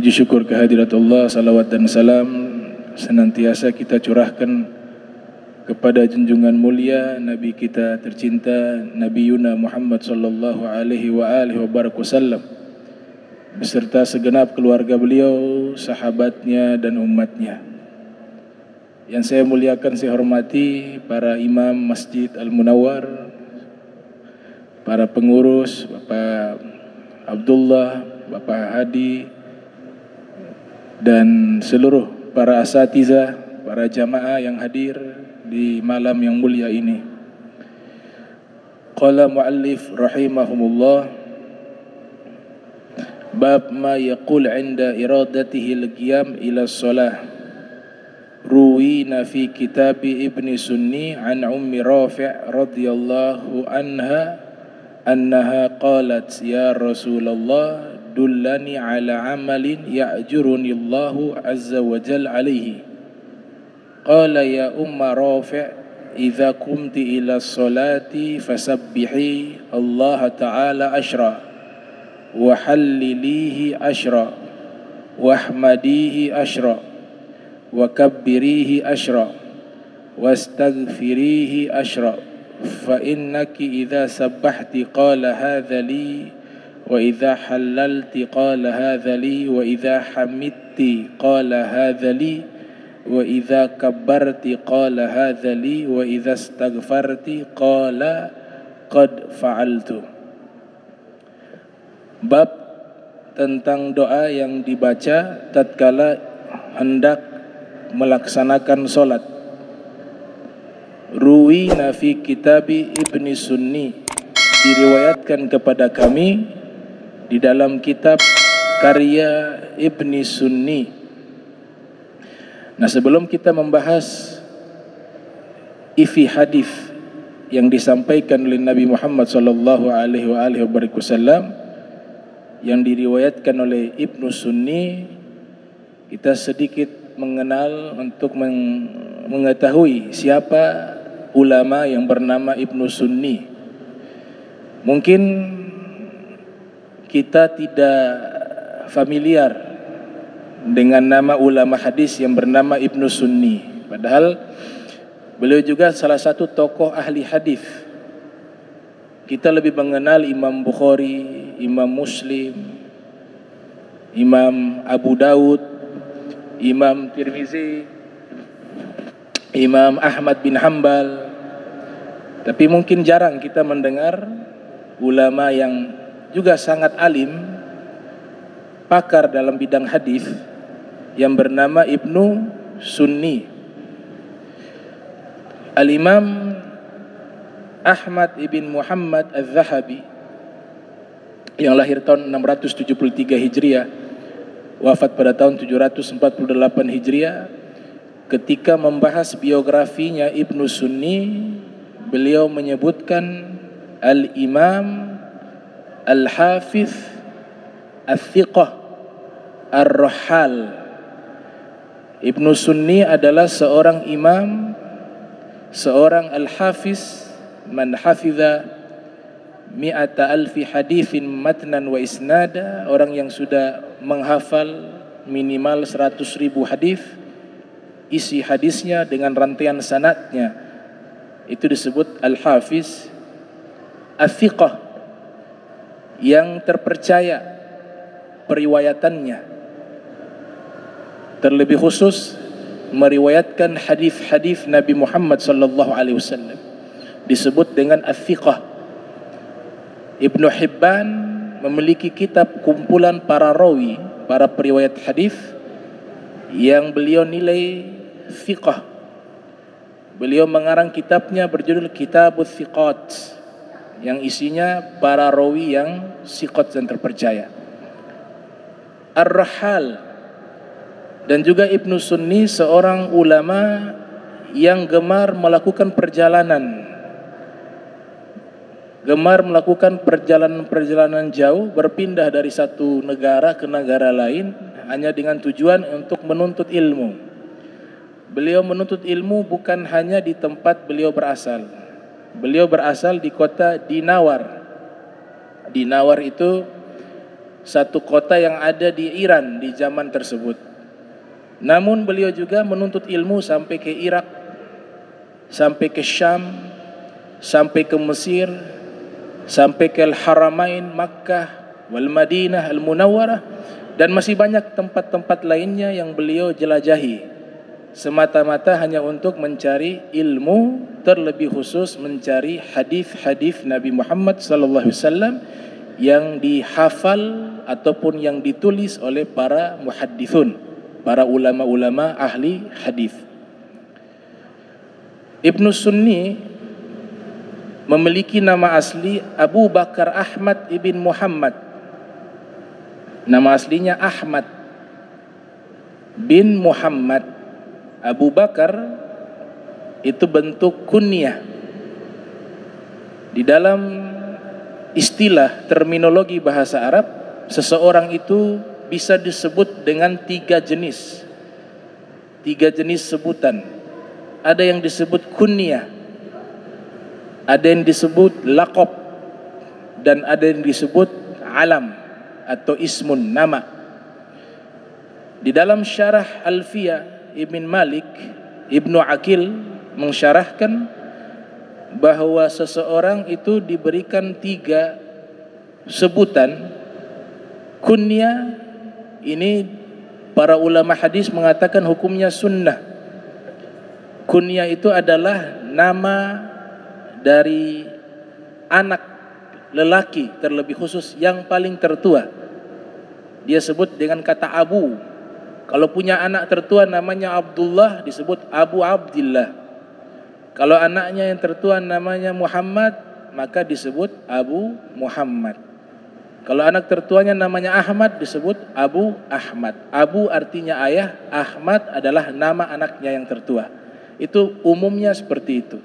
Puji syukur kehadirat Allah, salawat dan salam senantiasa kita curahkan kepada junjungan mulia Nabi kita tercinta Nabi Yuna Muhammad sallallahu alaihi wasallam beserta segenap keluarga beliau, sahabatnya dan umatnya. Yang saya muliakan, saya hormati para imam Masjid Al-Munawwar, para pengurus, Bapak Abdullah, Bapak Hadi, dan seluruh para asatidzah, para jamaah yang hadir di malam yang mulia ini. Qala muallif rahimahumullah, bab ma yaqul 'inda iradatihi al-qiyam ila shalah. Ruwina fi kitab Ibni Sunni an Ummi Rafi' radhiyallahu anha annaha qalat ya Rasulullah dullani ala amalin ya'juruni Allahu azza wa jalla alaihi. Qala ya Umma Rafi' idza qumti ila salati fasabbihi Allah ta'ala ashra wa hallilihi ashra wahmadihi ashra wa kabbirihi ashra wastaghfirihi ashra fa innaki idza sabbahti qala hadza li wa idza halalti qala hadza li wa idza hamidti qala hadza li wa idza kabbarti qala hadza li wa idza astaghfarti qala qad fa'altu. Bab tentang doa yang dibaca tatkala hendak melaksanakan salat. Ruwina fi kitabi Ibni Sunni, diriwayatkan kepada kami di dalam kitab karya Ibni Sunni. Nah, sebelum kita membahas isi hadis yang disampaikan oleh Nabi Muhammad sallallahu alaihi wasallam yang diriwayatkan oleh Ibnu Sunni, kita sedikit mengenal untuk mengetahui siapa ulama yang bernama Ibnu Sunni. Mungkin kita tidak familiar dengan nama ulama hadis yang bernama Ibnu Sunni, padahal beliau juga salah satu tokoh ahli hadis. Kita lebih mengenal Imam Bukhari, Imam Muslim, Imam Abu Daud, Imam Tirmizi, Imam Ahmad bin Hanbal. Tapi mungkin jarang kita mendengar ulama yang juga sangat alim, pakar dalam bidang hadis yang bernama Ibnu Sunni. Al-Imam Ahmad ibn Muhammad Al-Zahabi yang lahir tahun 673 Hijriah, wafat pada tahun 748 Hijriah, ketika membahas biografinya Ibnu Sunni, beliau menyebutkan Al-Imam Al-Hafiz Al-Thiqah Ar-Rahal. Ibnu Sunni adalah seorang imam, seorang Al-Hafiz, man hafidha mi'ata alfi hadithin matnan wa isnada, orang yang sudah menghafal minimal 100.000 hadis, isi hadisnya dengan rantaian sanadnya, itu disebut Al-Hafiz Al-Thiqah, yang terpercaya periwayatannya, terlebih khusus meriwayatkan hadis-hadis Nabi Muhammad sallallahu alaihi wasallam, disebut dengan Al-Thiqah. Ibnu Hibban memiliki kitab kumpulan para rawi, para periwayat hadis yang beliau nilai thiqah. Beliau mengarang kitabnya berjudul Kitabut Thiqat, yang isinya para rawi yang thiqat dan terpercaya. Ar-Rahal. Dan juga Ibnu Sunni seorang ulama yang gemar melakukan perjalanan, gemar melakukan perjalanan jauh, berpindah dari satu negara ke negara lain hanya dengan tujuan untuk menuntut ilmu. Beliau menuntut ilmu bukan hanya di tempat beliau berasal. Beliau berasal di kota Dinawar. Dinawar itu satu kota yang ada di Iran di zaman tersebut. Namun beliau juga menuntut ilmu sampai ke Irak, sampai ke Syam, sampai ke Mesir, sampai ke Al-Haramain, Makkah, wal Madinah, Al-Munawwarah, dan masih banyak tempat-tempat lainnya yang beliau jelajahi semata-mata hanya untuk mencari ilmu, terlebih khusus mencari hadis-hadis Nabi Muhammad sallallahu alaihi wasallam yang dihafal ataupun yang ditulis oleh para muhaddithun, para ulama-ulama ahli hadis. Ibnu Sunni memiliki nama asli Abu Bakar Ahmad ibn Muhammad. Nama aslinya Ahmad bin Muhammad. Abu Bakar itu bentuk kunyah. Di dalam istilah terminologi bahasa Arab, seseorang itu bisa disebut dengan tiga jenis sebutan. Ada yang disebut kunyah, ada yang disebut laqab, dan ada yang disebut alam atau ismun, nama. Di dalam syarah Alfiyah Ibn Malik, Ibnu Aqil mensyarahkan bahwa seseorang itu diberikan tiga sebutan. Kunyah ini para ulama hadis mengatakan hukumnya sunnah. Kunyah itu adalah nama dari anak lelaki, terlebih khusus yang paling tertua. Dia sebut dengan kata Abu. Kalau punya anak tertua namanya Abdullah, disebut Abu Abdillah. Kalau anaknya yang tertua namanya Muhammad, maka disebut Abu Muhammad. Kalau anak tertuanya namanya Ahmad, disebut Abu Ahmad. Abu artinya ayah, Ahmad adalah nama anaknya yang tertua. Itu umumnya seperti itu.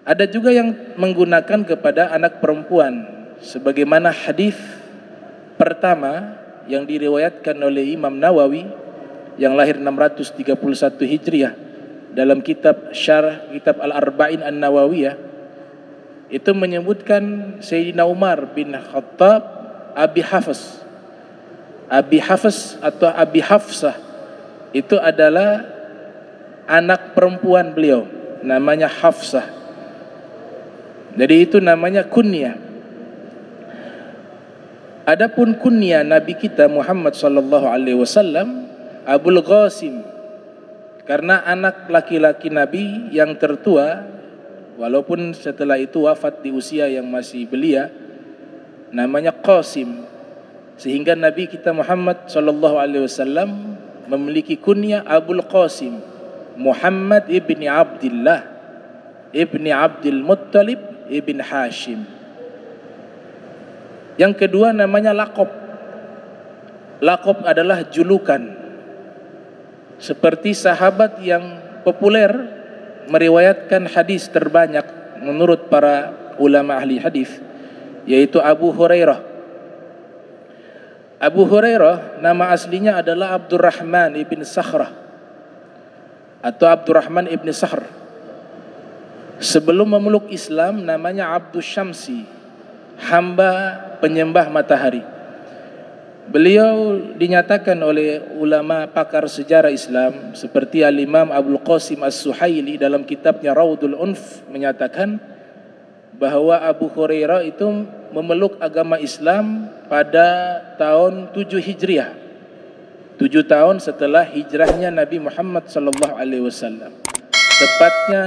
Ada juga yang menggunakan kepada anak perempuan, sebagaimana hadis pertama yang diriwayatkan oleh Imam Nawawi yang lahir 631 Hijriah dalam kitab Syarah Kitab Al-Arba'in An-Nawawiyah, itu menyebutkan Sayyidina Umar bin Khattab Abi Hafs. Abi Hafs atau Abi Hafsah itu adalah anak perempuan beliau, namanya Hafsah. Jadi itu namanya kunyah. Adapun kunyah Nabi kita Muhammad sallallahu alaihi wasallam Abul Qasim, karena anak laki-laki Nabi yang tertua, walaupun setelah itu wafat di usia yang masih belia, namanya Qasim. Sehingga Nabi kita Muhammad sallallahu alaihi wasallam memiliki kunyah Abul Qasim, Muhammad ibni Abdullah ibni Abdul Muttalib ibn Hashim. Yang kedua namanya laqab. Laqab adalah julukan. Seperti sahabat yang populer meriwayatkan hadis terbanyak menurut para ulama ahli hadis, yaitu Abu Hurairah. Abu Hurairah nama aslinya adalah Abdurrahman ibn Sakhrah atau Abdurrahman ibn Sakhr. Sebelum memeluk Islam namanya Abdus Syamsi, hamba penyembah matahari. Beliau dinyatakan oleh ulama pakar sejarah Islam seperti Al-Imam Abdul Qasim As-Suhaili dalam kitabnya Raudul Unf menyatakan bahwa Abu Hurairah itu memeluk agama Islam pada tahun 7 Hijriah. 7 tahun setelah hijrahnya Nabi Muhammad sallallahu alaihi wasallam. Tepatnya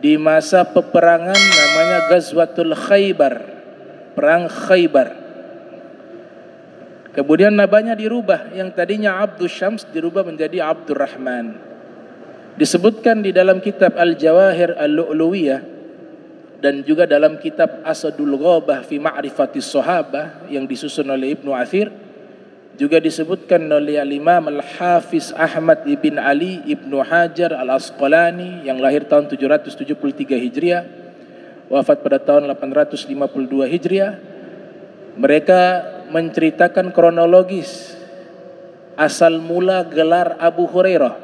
di masa peperangan namanya Ghazwatul Khaybar, perang Khaybar. Kemudian namanya dirubah, yang tadinya Abdus Syams dirubah menjadi Abdurrahman. Disebutkan di dalam kitab Al-Jawahir Al-Lu'luwiyah dan juga dalam kitab Asadul Ghabah fi Ma'rifatis Sahabah yang disusun oleh Ibnu Athir, juga disebutkan oleh Al-Imam Al-Hafiz Ahmad ibn Ali ibnu Hajar Al-Asqalani yang lahir tahun 773 Hijriah, wafat pada tahun 852 Hijriah. Mereka menceritakan kronologis asal mula gelar Abu Hurairah.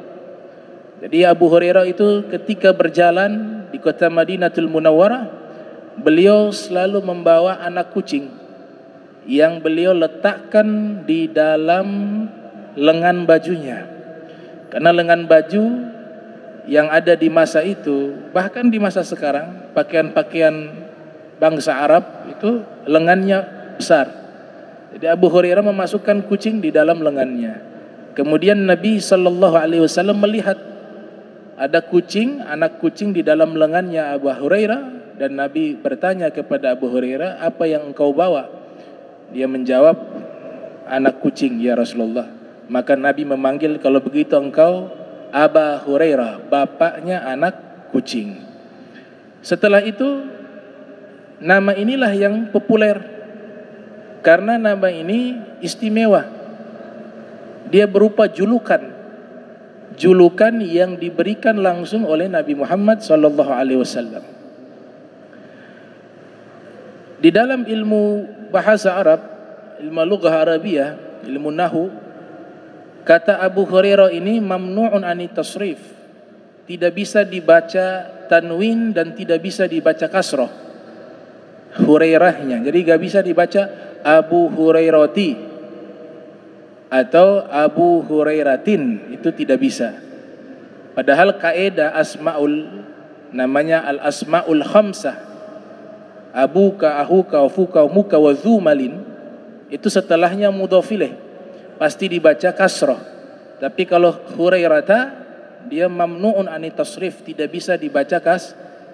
Jadi Abu Hurairah itu ketika berjalan di kota Madinatul Munawwarah, beliau selalu membawa anak kucing yang beliau letakkan di dalam lengan bajunya. Karena lengan baju yang ada di masa itu, bahkan di masa sekarang, pakaian-pakaian bangsa Arab itu lengannya besar. Jadi Abu Hurairah memasukkan kucing di dalam lengannya. Kemudian Nabi SAW melihat ada kucing, anak kucing di dalam lengannya Abu Hurairah, dan Nabi bertanya kepada Abu Hurairah, apa yang engkau bawa? Dia menjawab, anak kucing ya Rasulullah. Maka Nabi memanggil, kalau begitu engkau Abu Hurairah, bapaknya anak kucing. Setelah itu nama inilah yang populer, karena nama ini istimewa. Dia berupa julukan yang diberikan langsung oleh Nabi Muhammad SAW. Di dalam ilmu bahasa Arab, ilmu lughah Arabiyah, ilmu nahu, kata Abu Hurairah ini mamnu'un ani tasrif, tidak bisa dibaca tanwin dan tidak bisa dibaca kasroh Hurairahnya. Jadi gak bisa dibaca Abu Hurairati atau Abu Hurairatin, itu tidak bisa. Padahal kaidah asmaul, namanya al asmaul khamsah, abuka, ahuka, wafuka, muka, wazumalin, itu setelahnya mudhofileh pasti dibaca kasroh. Tapi kalau Hurairata, dia mamnu'un ani tasrif, tidak bisa dibaca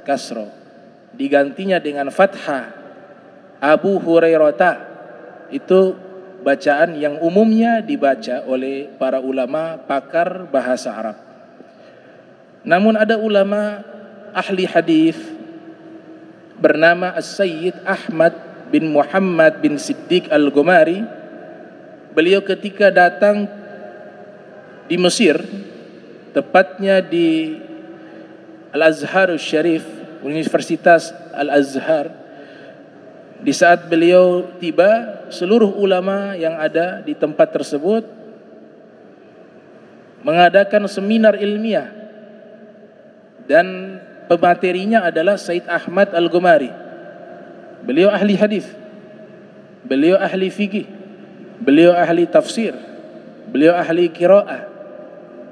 kasroh. Digantinya dengan fathah, Abu Hurairata. Itu bacaan yang umumnya dibaca oleh para ulama pakar bahasa Arab. Namun ada ulama ahli hadis bernama As-Sayyid Ahmad bin Muhammad bin Siddiq Al-Ghumari. Beliau ketika datang di Mesir, tepatnya di Al-Azhar Syarif, Universitas Al-Azhar, di saat beliau tiba, seluruh ulama yang ada di tempat tersebut mengadakan seminar ilmiah, dan pematerinya adalah Sayyid Ahmad Al-Ghumari. Beliau ahli hadis, beliau ahli fikih, beliau ahli tafsir, beliau ahli qiraah,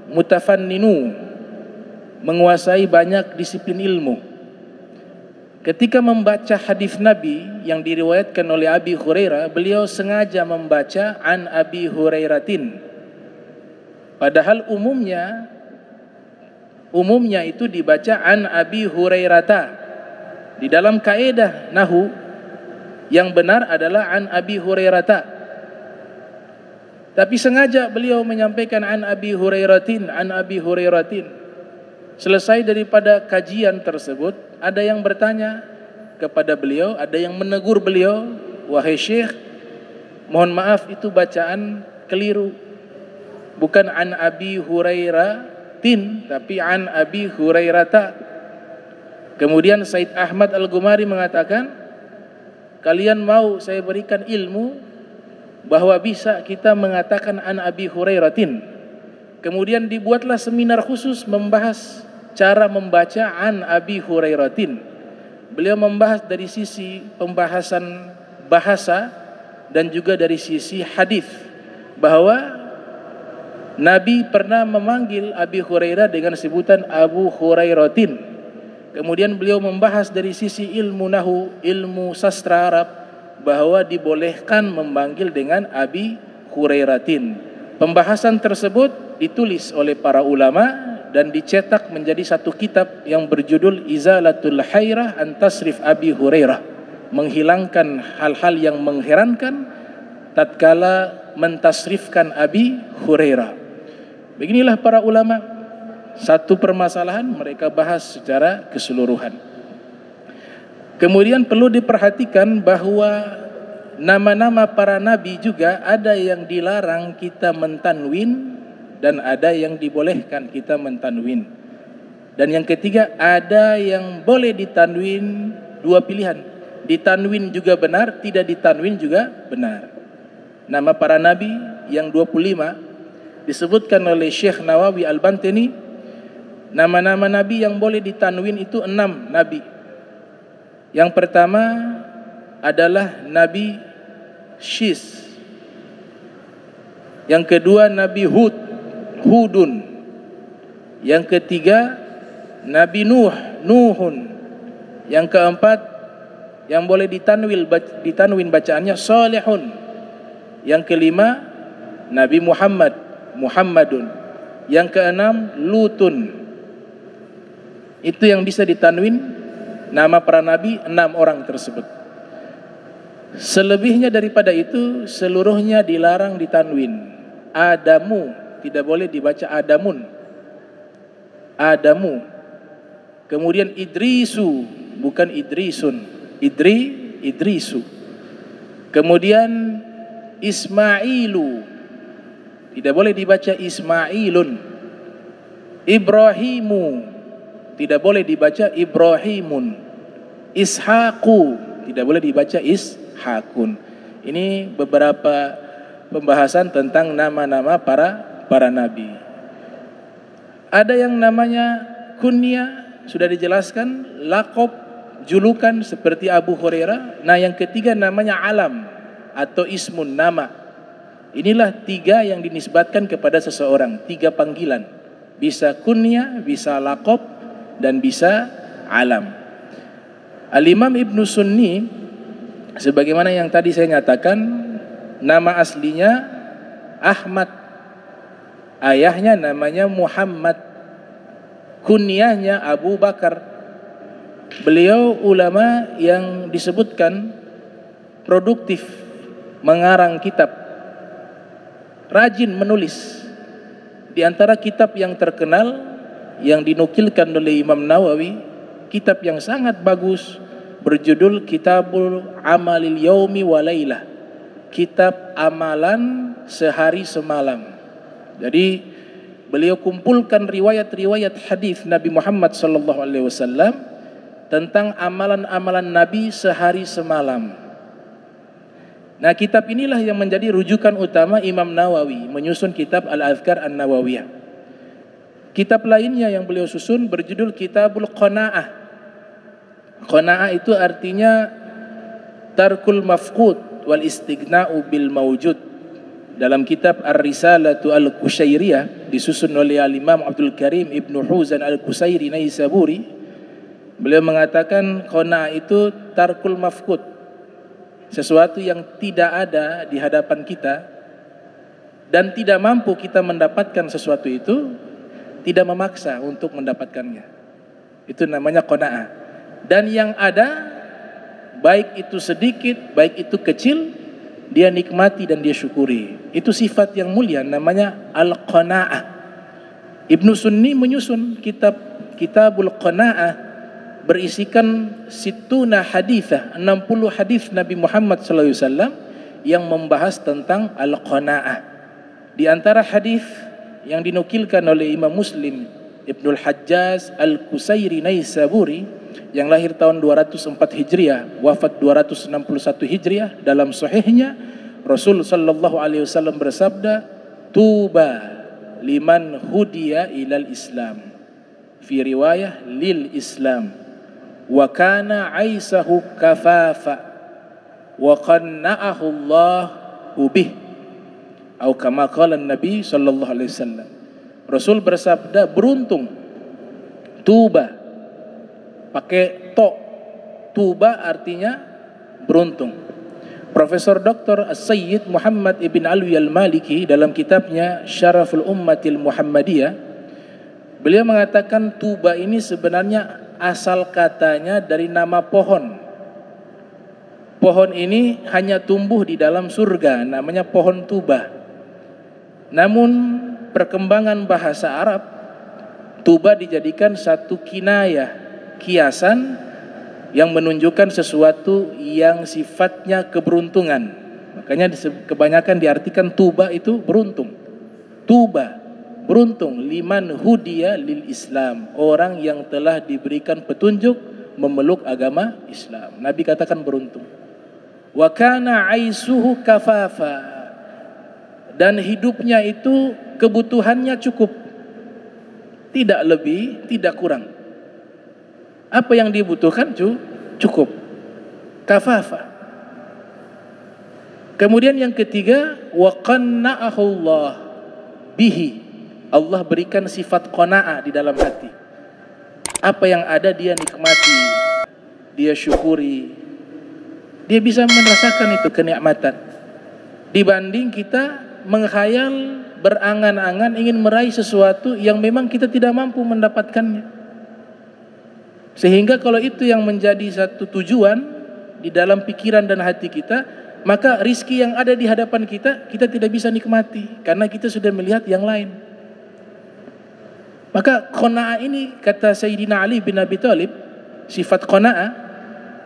mutafanninu, menguasai banyak disiplin ilmu. Ketika membaca hadis Nabi yang diriwayatkan oleh Abi Hurairah, beliau sengaja membaca an Abi Hurairatin. Padahal umumnya itu dibaca an Abi Hurairata. Di dalam kaidah nahu yang benar adalah an Abi Hurairata. Tapi sengaja beliau menyampaikan an Abi Hurairatin, an Abi Hurairatin. Selesai daripada kajian tersebut, ada yang bertanya kepada beliau, ada yang menegur beliau, wahai Syekh, mohon maaf itu bacaan keliru. Bukan an Abi Hurairatin, tapi an Abi Hurairata. Kemudian Said Ahmad Al-Ghumari mengatakan, kalian mau saya berikan ilmu bahwa bisa kita mengatakan an Abi Hurairatin. Kemudian dibuatlah seminar khusus membahas cara membaca an Abi Hurairatin. Beliau membahas dari sisi pembahasan bahasa dan juga dari sisi hadis, bahwa Nabi pernah memanggil Abi Hurairah dengan sebutan Abu Hurairatin. Kemudian beliau membahas dari sisi ilmu nahu, ilmu sastra Arab, bahwa dibolehkan memanggil dengan Abi Hurairatin. Pembahasan tersebut ditulis oleh para ulama dan dicetak menjadi satu kitab yang berjudul Izalatul Hairah an Tasrif Abi Hurairah, menghilangkan hal-hal yang mengherankan tatkala mentasrifkan Abi Hurairah. Beginilah para ulama, satu permasalahan mereka bahas secara keseluruhan. Kemudian perlu diperhatikan bahwa nama-nama para nabi juga ada yang dilarang kita mentanwin dan ada yang dibolehkan kita mentanwin. Dan yang ketiga, ada yang boleh ditanwin, dua pilihan. Ditanwin juga benar, tidak ditanwin juga benar. Nama para nabi yang 25 disebutkan oleh Syekh Nawawi Al-Bantani. Nama-nama nabi yang boleh ditanwin itu 6 nabi. Yang pertama adalah Nabi Syis. Yang kedua Nabi Hud, Hudun. Yang ketiga Nabi Nuh, Nuhun. Yang keempat yang boleh ditanwin bacaannya Salihun. Yang kelima Nabi Muhammad, Muhammadun. Yang keenam Lutun. Itu yang bisa ditanwin nama para nabi, 6 orang tersebut. Selebihnya daripada itu seluruhnya dilarang ditanwin. Adamu, tidak boleh dibaca Adamun. Adamu. Kemudian Idrisu, bukan Idrisun. Idrisu. Kemudian Ismailu, tidak boleh dibaca Ismailun. Ibrahimu, tidak boleh dibaca Ibrahimun. Ishaqu, tidak boleh dibaca Ishaqun. Ini beberapa pembahasan tentang nama-nama para nabi. Ada yang namanya kunyah, sudah dijelaskan, laqab, julukan seperti Abu Hurairah. Nah, yang ketiga namanya alam atau ismun, nama. Inilah 3 yang dinisbatkan kepada seseorang, 3 panggilan. Bisa kunyah, bisa laqab, dan bisa alam. Al-Imam Ibn Sunni, sebagaimana yang tadi saya nyatakan, nama aslinya Ahmad, ayahnya namanya Muhammad, kunyahnya Abu Bakar. Beliau ulama yang disebutkan produktif, mengarang kitab, rajin menulis. Di antara kitab yang terkenal yang dinukilkan oleh Imam Nawawi, kitab yang sangat bagus, berjudul Kitabul Amalil Yaumi wa Lailah, kitab amalan sehari semalam. Jadi beliau kumpulkan riwayat-riwayat hadis Nabi Muhammad SAW tentang amalan-amalan Nabi sehari semalam. Nah, kitab inilah yang menjadi rujukan utama Imam Nawawi menyusun kitab Al-Adhkar An-Nawawiyah. Kitab lainnya yang beliau susun berjudul Kitabul Qanaah. Qanaah itu artinya tarkul mafqud wal istighna'u bil mawjud. Dalam kitab Ar-Risalatu Al-Qushairiyah disusun oleh Al-Imam Abdul Karim Ibnu Huzan Al-Qusairi Naisaburi, beliau mengatakan qanaah itu tarkul mafqud, sesuatu yang tidak ada di hadapan kita dan tidak mampu kita mendapatkan sesuatu itu, tidak memaksa untuk mendapatkannya. Itu namanya qanaah. Dan yang ada, baik itu sedikit, baik itu kecil, dia nikmati dan dia syukuri. Itu sifat yang mulia, namanya al-qanaah. Ibnu Sunni menyusun Kitabul Qanaah, berisikan situna hadithah, 60 hadis Nabi Muhammad SAW yang membahas tentang al-qanaah. Di antara hadis yang dinukilkan oleh Imam Muslim Ibnul Hajjaz Al-Qusairi Naisaburi yang lahir tahun 204 Hijriah, wafat 261 Hijriah, dalam sahihnya Rasul sallallahu alaihi wasallam bersabda, "Tuba liman hudiya ilal Islam." Fi riwayah lil Islam. Wa kana aisahu kafafa wa qanna'ahu Allahu bih, atau kama qala Nabi sallallahu alaihi wasallam. Rasul bersabda, beruntung, tuba, pakai to, tuba artinya beruntung. Profesor Dr. As-Sayyid Muhammad Ibn Alwi Al-Maliki dalam kitabnya Syaraful Ummatil Muhammadiyah, beliau mengatakan tuba ini sebenarnya asal katanya dari nama pohon. Pohon ini hanya tumbuh di dalam surga, namanya pohon tuba. Namun perkembangan bahasa Arab, tuba dijadikan satu kinayah, kiasan yang menunjukkan sesuatu yang sifatnya keberuntungan. Makanya kebanyakan diartikan tuba itu beruntung. Tuba, beruntung, liman hudiya lil Islam, orang yang telah diberikan petunjuk memeluk agama Islam. Nabi katakan beruntung. Wa kana aisuhu kafafa, dan hidupnya itu kebutuhannya cukup, tidak lebih, tidak kurang. Apa yang dibutuhkan cukup. Kafafa. Kemudian yang ketiga, wa qanna'ahu Allah bihi. Allah berikan sifat qanaah di dalam hati. Apa yang ada dia nikmati, dia syukuri. Dia bisa merasakan itu kenikmatan. Dibanding kita menghayal, berangan-angan ingin meraih sesuatu yang memang kita tidak mampu mendapatkannya. Sehingga kalau itu yang menjadi satu tujuan di dalam pikiran dan hati kita, maka rizki yang ada di hadapan kita, kita tidak bisa nikmati karena kita sudah melihat yang lain. Maka qanaah ini, kata Sayyidina Ali bin Abi Thalib, sifat qanaah,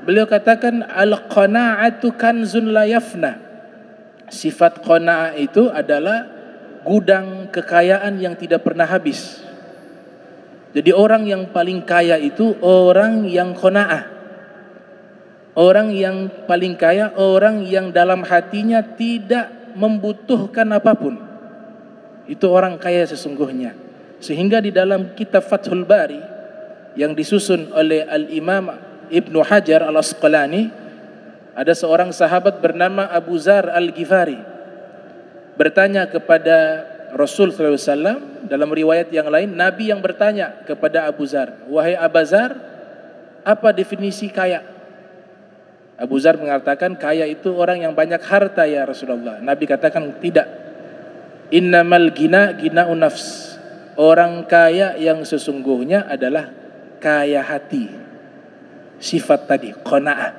beliau katakan al-qanaatu kanzun la yafna. Sifat qanaah itu adalah gudang kekayaan yang tidak pernah habis. Jadi orang yang paling kaya itu orang yang qanaah. Orang yang paling kaya, orang yang dalam hatinya tidak membutuhkan apapun. Itu orang kaya sesungguhnya. Sehingga di dalam kitab Fathul Bari yang disusun oleh Al-Imam Ibnu Hajar Al-Asqalani, ada seorang sahabat bernama Abu Zar Al-Ghifari bertanya kepada Rasul SAW. Dalam riwayat yang lain, Nabi yang bertanya kepada Abu Zar, wahai Abu Zar, apa definisi kaya? Abu Zar mengatakan, kaya itu orang yang banyak harta ya Rasulullah. Nabi katakan, tidak. Innamal gina gina'un nafs. Orang kaya yang sesungguhnya adalah kaya hati. Sifat tadi, qanaah.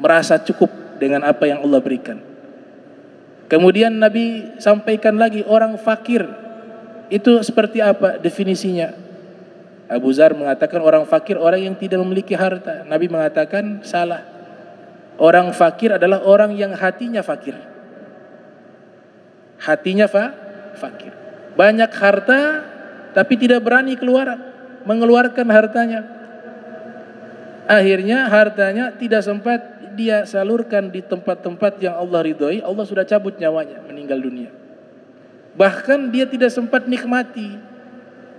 Merasa cukup dengan apa yang Allah berikan. Kemudian Nabi sampaikan lagi, orang fakir itu seperti apa definisinya? Abu Zar mengatakan orang fakir orang yang tidak memiliki harta. Nabi mengatakan salah. Orang fakir adalah orang yang hatinya fakir. Hatinya fakir. Banyak harta tapi tidak berani mengeluarkan hartanya. Akhirnya hartanya tidak sempat dia salurkan di tempat-tempat yang Allah ridhoi. Allah sudah cabut nyawanya, meninggal dunia. Bahkan dia tidak sempat nikmati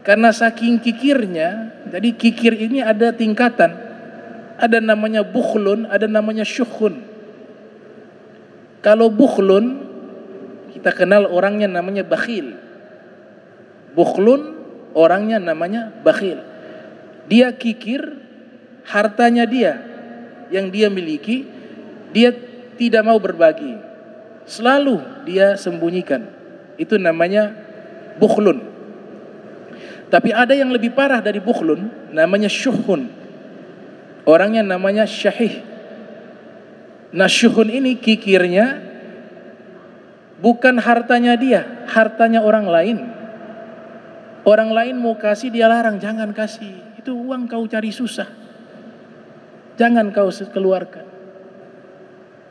karena saking kikirnya. Jadi kikir ini ada tingkatan. Ada namanya bukhlun, ada namanya syukhun. Kalau bukhlun, kita kenal orangnya namanya bakhil. Bukhlun, orangnya namanya bakhil. Dia kikir, hartanya dia yang dia miliki, dia tidak mau berbagi. Selalu dia sembunyikan. Itu namanya bukhlun. Tapi ada yang lebih parah dari bukhlun, namanya syuhun. Orangnya namanya syahih. Nah, syuhun ini kikirnya bukan hartanya dia, hartanya orang lain. Orang lain mau kasih, dia larang, jangan kasih. Itu uang kau cari susah. Jangan kau keluarkan.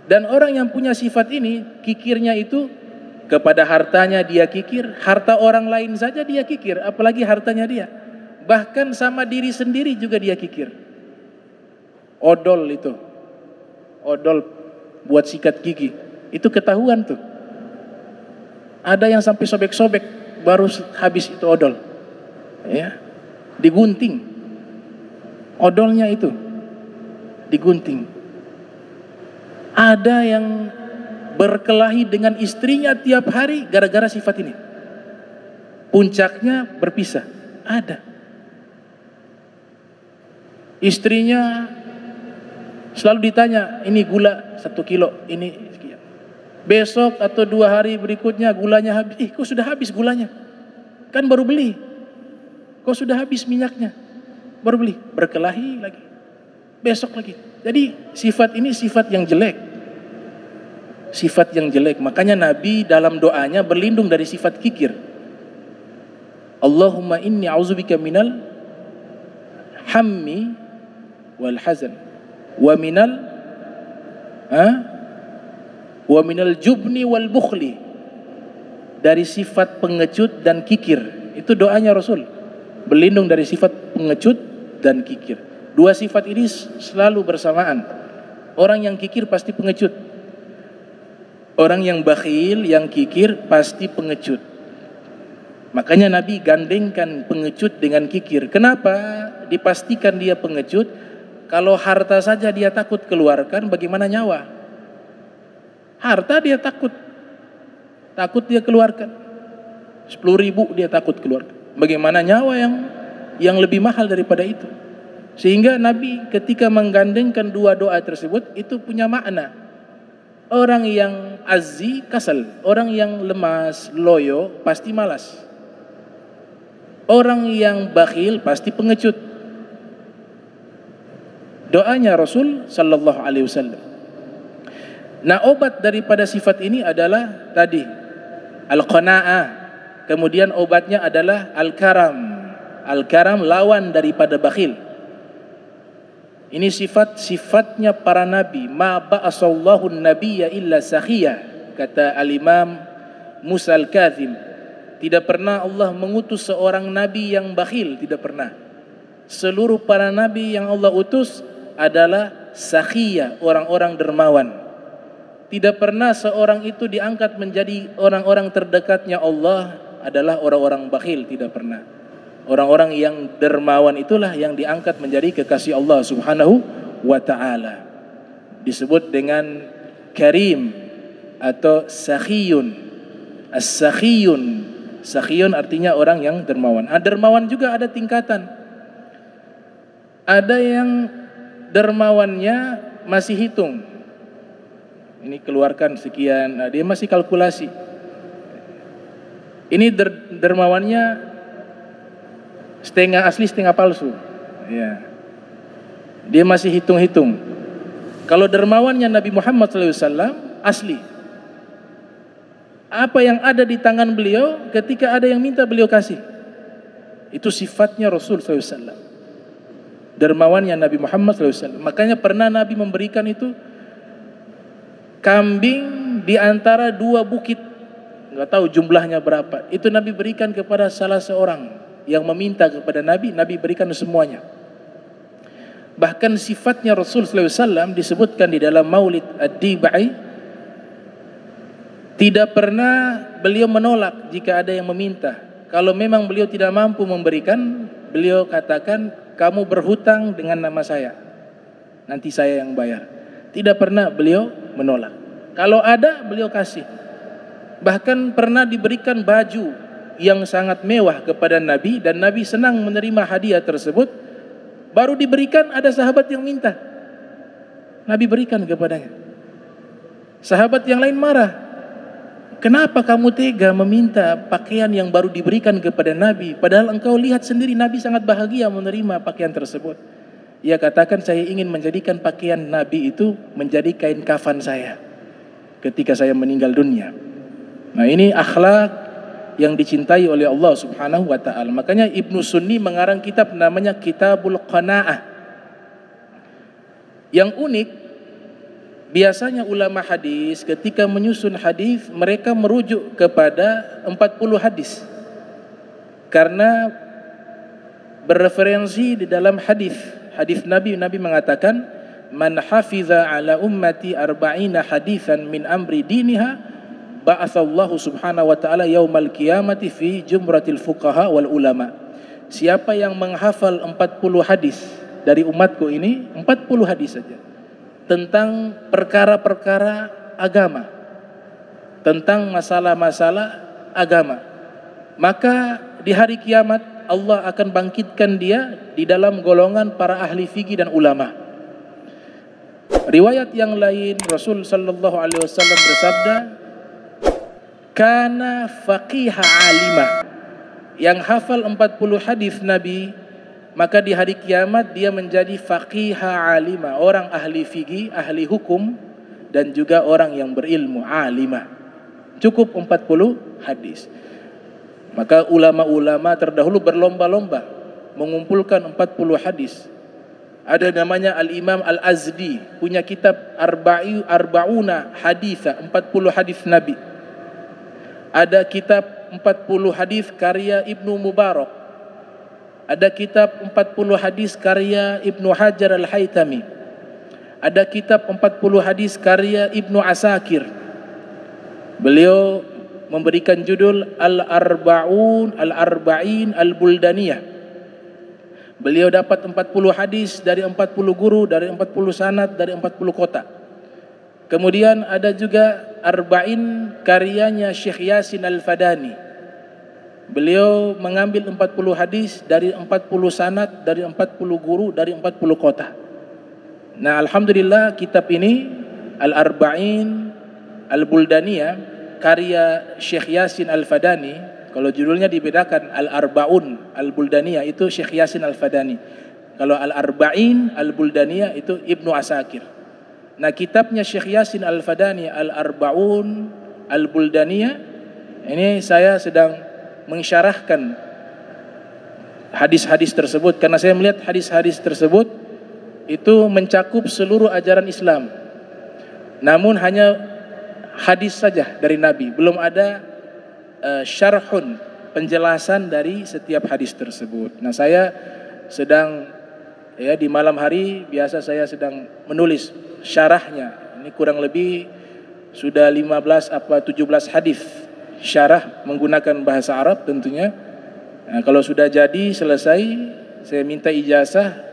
Dan orang yang punya sifat ini, kikirnya itu kepada hartanya dia kikir, harta orang lain saja dia kikir, apalagi hartanya dia. Bahkan sama diri sendiri juga dia kikir. Odol itu, odol buat sikat gigi, itu ketahuan tuh. Ada yang sampai sobek-sobek baru habis itu odol, ya, digunting, odolnya itu digunting. Ada yang berkelahi dengan istrinya tiap hari gara-gara sifat ini. Puncaknya berpisah. Ada. Istrinya selalu ditanya, ini gula 1 kilo, ini sekian. Besok atau 2 hari berikutnya gulanya habis. Kok sudah habis gulanya? Kan baru beli. Kok sudah habis minyaknya? Baru beli. Berkelahi lagi. Besok lagi. Jadi sifat ini sifat yang jelek. Sifat yang jelek. Makanya Nabi dalam doanya berlindung dari sifat kikir. Allahumma inni a'udzubika minal hammi wal hazan wa minal jubni wal bukhli. Dari sifat pengecut dan kikir. Itu doanya Rasul. Berlindung dari sifat pengecut dan kikir. 2 sifat ini selalu bersamaan. Orang yang kikir pasti pengecut. Orang yang bakhil, yang kikir pasti pengecut. Makanya Nabi gandengkan pengecut dengan kikir. Kenapa dipastikan dia pengecut? Kalau harta saja dia takut keluarkan, bagaimana nyawa? Harta dia takut dia keluarkan. 10.000 dia takut keluarkan. Bagaimana nyawa yang lebih mahal daripada itu? Sehingga Nabi ketika menggandengkan dua doa tersebut itu punya makna. Orang yang azzi kasal, orang yang lemas, loyo pasti malas. Orang yang bakhil pasti pengecut. Doanya Rasul sallallahu alaihi wasallam. Nah, obat daripada sifat ini adalah tadi al-qanaah. Kemudian obatnya adalah al-karam. Al-karam lawan daripada bakhil. Ini sifat-sifatnya para nabi. Ma ba'asallahu nabiyya illa sakhiya, kata al-Imam Musa al-Kazim. Tidak pernah Allah mengutus seorang nabi yang bakhil, tidak pernah. Seluruh para nabi yang Allah utus adalah sakhiya, orang-orang dermawan. Tidak pernah seorang itu diangkat menjadi orang-orang terdekatnya Allah adalah orang-orang bakhil, tidak pernah. Orang-orang yang dermawan itulah yang diangkat menjadi kekasih Allah Subhanahu wa ta'ala. Disebut dengan karim atau sakhiyun. As-sakhiyun. Sakhiyun artinya orang yang dermawan. Dermawan juga ada tingkatan. Ada yang dermawannya masih hitung. Ini keluarkan sekian, dia masih kalkulasi. Ini dermawannya setengah asli setengah palsu, ya. Dia masih hitung-hitung. Kalau dermawannya Nabi Muhammad SAW asli. Apa yang ada di tangan beliau ketika ada yang minta beliau kasih. Itu sifatnya Rasul SAW. Dermawannya Nabi Muhammad SAW. Makanya pernah Nabi memberikan itu kambing di antara dua bukit, nggak tahu jumlahnya berapa. Itu Nabi berikan kepada salah seorang yang meminta kepada Nabi, Nabi berikan semuanya. Bahkan sifatnya Rasul SAW disebutkan di dalam Maulid Ad-Dibai, tidak pernah beliau menolak jika ada yang meminta. Kalau memang beliau tidak mampu memberikan, beliau katakan, kamu berhutang dengan nama saya, nanti saya yang bayar. Tidak pernah beliau menolak. Kalau ada, beliau kasih. Bahkan pernah diberikan baju yang sangat mewah kepada Nabi, dan Nabi senang menerima hadiah tersebut. Baru diberikan, ada sahabat yang minta, Nabi berikan kepadanya. Sahabat yang lain marah, kenapa kamu tega meminta pakaian yang baru diberikan kepada Nabi, padahal engkau lihat sendiri Nabi sangat bahagia menerima pakaian tersebut. Ia katakan, saya ingin menjadikan pakaian Nabi itu menjadi kain kafan saya ketika saya meninggal dunia. Nah, ini akhlak yang dicintai oleh Allah Subhanahu wa ta'ala. Makanya Ibnu Sunni mengarang kitab namanya Kitabul Qanaah. Yang unik, biasanya ulama hadis ketika menyusun hadis mereka merujuk kepada 40 hadis. Karena bereferensi di dalam hadis Nabi mengatakan, man hafiza ala ummati arba'ina hadithan min amri diniha ba'atsallahu subhanahu wa ta'ala yaumal qiyamati fi jumratil fuqaha wal ulama. Siapa yang menghafal 40 hadis dari umatku ini, 40 hadis saja, tentang perkara-perkara agama, tentang masalah-masalah agama, maka di hari kiamat Allah akan bangkitkan dia di dalam golongan para ahli fikih dan ulama. Riwayat yang lain, Rasul sallallahu alaihi wasallam bersabda, kana faqiha alimah, yang hafal 40 hadis Nabi, maka di hari kiamat dia menjadi faqiha alimah, orang ahli fikih, ahli hukum, dan juga orang yang berilmu, alimah. Cukup 40 hadis. Maka ulama-ulama terdahulu berlomba-lomba mengumpulkan 40 hadis. Ada namanya Al-Imam Al-Azdi, punya kitab Arba'una Haditha, 40 hadis Nabi. Ada kitab 40 hadis karya Ibnu Mubarak. Ada kitab 40 hadis karya Ibnu Hajar Al-Haytami. Ada kitab 40 hadis karya Ibnu Asakir. Beliau memberikan judul Al-Arba'in Al-Buldaniyah. Beliau dapat 40 hadis dari 40 guru, dari 40 sanad, dari 40 kota. Kemudian ada juga Arba'in karyanya Syekh Yasin Al-Fadani. Beliau mengambil 40 hadis dari 40 sanad, dari 40 guru, dari 40 kota. Nah, alhamdulillah kitab ini Al-Arba'in Al-Buldaniyah karya Syekh Yasin Al-Fadani, kalau judulnya dibedakan Al-Arba'un Al-Buldaniyah itu Syekh Yasin Al-Fadani. Kalau Al-Arba'in Al-Buldaniyah itu Ibnu Asakir. Nah, kitabnya Syekh Yasin Al-Fadani Al-Arba'un Al-Buldaniyah ini saya sedang mensyarahkan hadis-hadis tersebut karena saya melihat hadis-hadis tersebut itu mencakup seluruh ajaran Islam. Namun hanya hadis saja dari Nabi, belum ada syarhun, penjelasan dari setiap hadis tersebut. Nah, saya sedang di malam hari biasa saya sedang menulis syarahnya. Ini kurang lebih sudah 15 apa 17 hadis syarah menggunakan bahasa Arab tentunya. Nah, kalau sudah jadi selesai, saya minta ijazah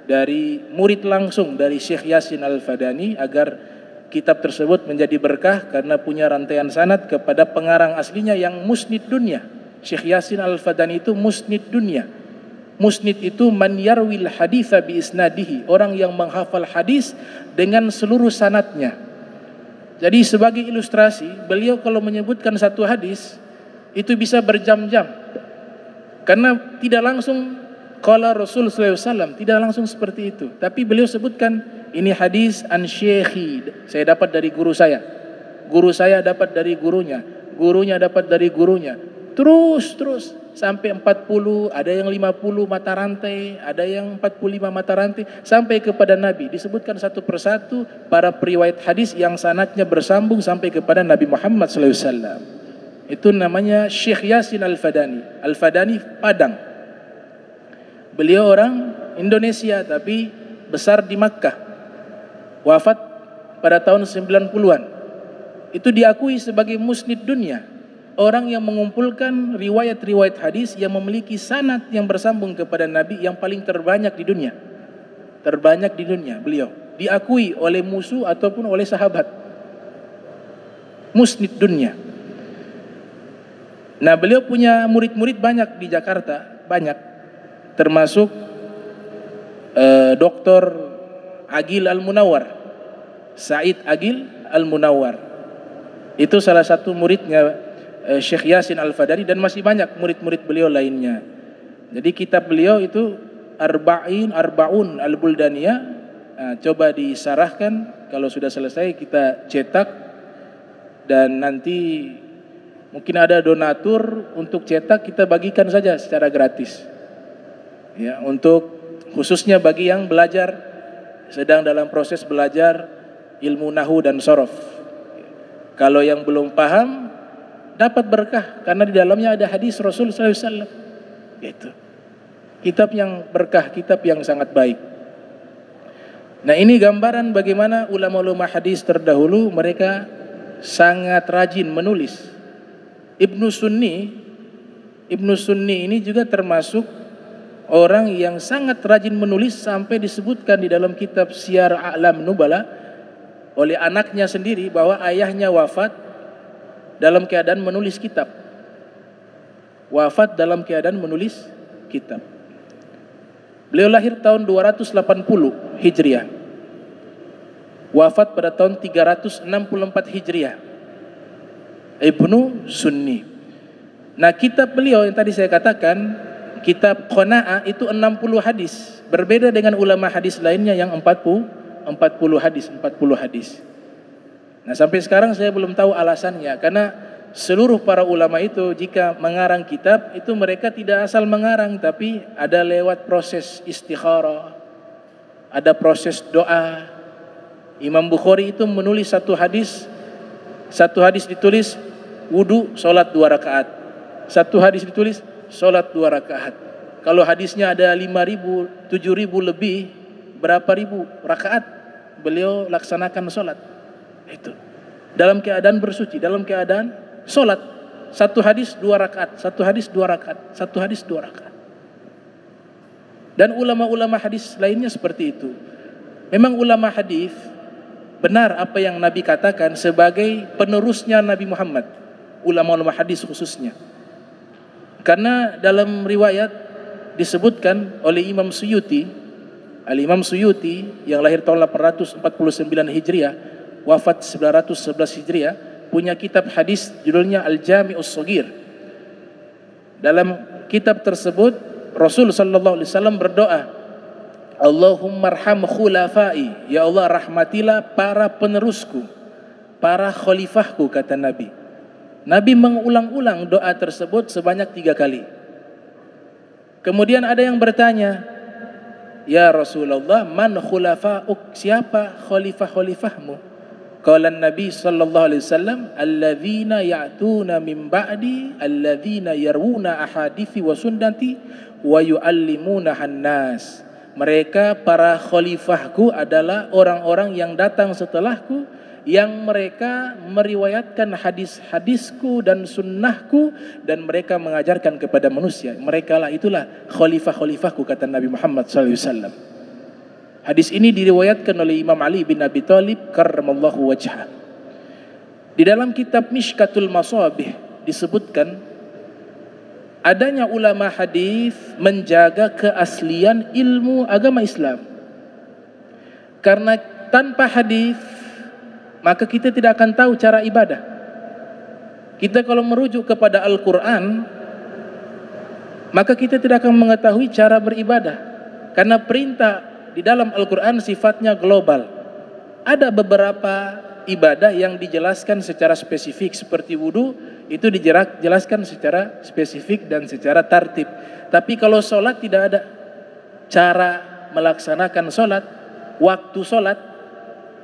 dari murid langsung dari Syekh Yasin Al-Fadani agar kitab tersebut menjadi berkah karena punya rantaian sanad kepada pengarang aslinya yang musnid dunia. Syekh Yasin Al-Fadani itu musnid dunia. Musnid itu man yarwil haditha bi isnadihi, orang yang menghafal hadis dengan seluruh sanadnya. Jadi sebagai ilustrasi, beliau kalau menyebutkan satu hadis itu bisa berjam-jam. Karena tidak langsung qala Rasul sallallahu alaihi wasallam, tidak langsung seperti itu. Tapi beliau sebutkan ini hadis an syekhi, saya dapat dari guru saya. Guru saya dapat dari gurunya, gurunya dapat dari gurunya. Terus sampai 40, ada yang 50 mata rantai, ada yang 45 mata rantai sampai kepada Nabi. Disebutkan satu persatu para periwayat hadis yang sanadnya bersambung sampai kepada Nabi Muhammad SAW. Itu namanya Syekh Yasin Al-Fadani. Al-Fadani Padang. Beliau orang Indonesia tapi besar di Makkah. Wafat pada tahun 90-an. Itu diakui sebagai musnid dunia. Orang yang mengumpulkan riwayat-riwayat hadis yang memiliki sanad yang bersambung kepada Nabi yang paling terbanyak di dunia. Terbanyak di dunia beliau. Diakui oleh musuh ataupun oleh sahabat. Musnid dunia. Nah, beliau punya murid-murid banyak di Jakarta. Banyak. Termasuk Dr. Agil Al-Munawar. Said Agil Al-Munawar. Itu salah satu muridnya Syekh Yasin Al-Fadani dan masih banyak murid-murid beliau lainnya. Jadi kitab beliau itu Arba'un Al-Buldaniyah. Nah, coba disarahkan, kalau sudah selesai kita cetak dan nanti mungkin ada donatur untuk cetak, kita bagikan saja secara gratis. Ya, untuk khususnya bagi yang belajar sedang dalam proses belajar ilmu nahwu dan shorof. Kalau yang belum paham dapat berkah karena di dalamnya ada hadis Rasul sallallahu alaihi wasallam. Gitu. Kitab yang berkah, kitab yang sangat baik. Nah, ini gambaran bagaimana ulama-ulama hadis terdahulu mereka sangat rajin menulis. Ibnu Sunni ini juga termasuk orang yang sangat rajin menulis sampai disebutkan di dalam kitab Syiar A'lam Nubala oleh anaknya sendiri bahwa ayahnya wafat dalam keadaan menulis kitab. Wafat dalam keadaan menulis kitab. Beliau lahir tahun 280 Hijriah. Wafat pada tahun 364 Hijriah. Ibnu Sunni. Nah, kitab beliau yang tadi saya katakan, kitab Qanaa'ah itu 60 hadis. Berbeda dengan ulama hadis lainnya yang 40 hadis. Nah, sampai sekarang saya belum tahu alasannya, karena seluruh para ulama itu jika mengarang kitab itu mereka tidak asal mengarang, tapi ada lewat proses istikharah, ada proses doa. Imam Bukhari itu menulis satu hadis ditulis wudu sholat 2 rakaat, satu hadis ditulis sholat 2 rakaat. Kalau hadisnya ada 5.000, 7.000 lebih, berapa ribu rakaat beliau laksanakan sholat. Itu dalam keadaan bersuci, dalam keadaan sholat. Satu hadis 2 rakaat, satu hadis 2 rakaat, satu hadis 2 rakaat. Dan ulama-ulama hadis lainnya seperti itu. Memang ulama hadis benar apa yang Nabi katakan sebagai penerusnya Nabi Muhammad, ulama-ulama hadis khususnya. Karena dalam riwayat disebutkan oleh Imam Suyuti, Al-Imam Suyuti yang lahir tahun 849 Hijriah, wafat 911 Hijriah, punya kitab hadis judulnya Al-Jami'us Shaghir. Dalam kitab tersebut Rasul sallallahu alaihi wasallam berdoa, Allahumma arham khulafai, ya Allah rahmatilah para penerusku, para khalifahku, kata Nabi. Nabi mengulang-ulang doa tersebut sebanyak 3 kali. Kemudian ada yang bertanya, ya Rasulullah, man khulafa'uk, siapa khalifah-khalifahmu? Qala Nabi sallallahu alaihi wasallam, alladzina ya'tuna min ba'di, alladzina yarwuna ahadithi wa sunnati wa yu'allimuna hannas. Mereka para khalifahku adalah orang-orang yang datang setelahku, yang mereka meriwayatkan hadis-hadisku dan sunnahku, dan mereka mengajarkan kepada manusia. Mereka lah, itulah khalifah-khalifahku, kata Nabi Muhammad SAW. Hadis ini diriwayatkan oleh Imam Ali bin Abi Thalib karramallahu wajhah. Di dalam kitab Mishkatul Masabih disebutkan adanya ulama hadis menjaga keaslian ilmu agama Islam. Karena tanpa hadis maka kita tidak akan tahu cara ibadah. Kita kalau merujuk kepada Al-Quran, maka kita tidak akan mengetahui cara beribadah. Karena perintah di dalam Al-Quran sifatnya global. Ada beberapa ibadah yang dijelaskan secara spesifik, seperti wudu, itu dijelaskan secara spesifik dan secara tartib. Tapi kalau sholat tidak ada cara melaksanakan sholat, waktu sholat,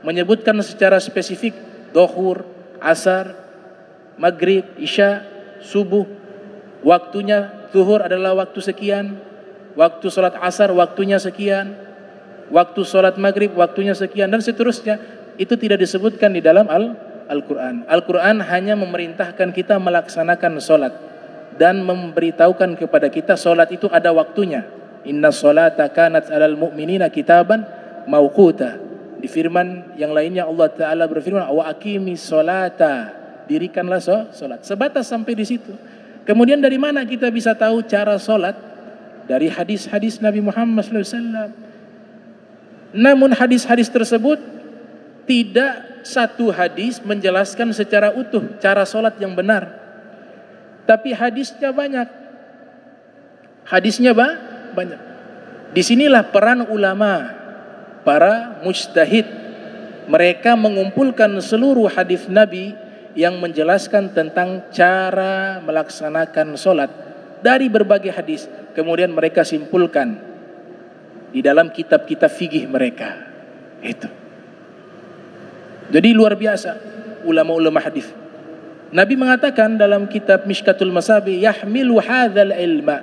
menyebutkan secara spesifik dhuhur, asar, maghrib, isya, subuh. Waktunya zuhur adalah waktu sekian, waktu sholat asar waktunya sekian, waktu sholat maghrib waktunya sekian, dan seterusnya. Itu tidak disebutkan di dalam Al-Quran. Al-Quran hanya memerintahkan kita melaksanakan sholat dan memberitahukan kepada kita sholat itu ada waktunya. Inna sholata kanat alal mu'minina kitaban mauquta. Di firman yang lainnya Allah Ta'ala berfirman, wa aqimis sholata, dirikanlah sholat. Sebatas sampai di situ. Kemudian dari mana kita bisa tahu cara sholat? Dari hadis-hadis Nabi Muhammad SAW. Namun hadis-hadis tersebut tidak satu hadis menjelaskan secara utuh cara sholat yang benar. Tapi hadisnya banyak. Hadisnya banyak. Disinilah peran ulama, para mujtahid. Mereka mengumpulkan seluruh hadis Nabi yang menjelaskan tentang cara melaksanakan sholat dari berbagai hadis. Kemudian mereka simpulkan di dalam kitab-kitab fikih mereka. Itu. Jadi luar biasa ulama-ulama hadis. Nabi mengatakan dalam kitab Mishkatul Masabih, yahmilu hadzal ilma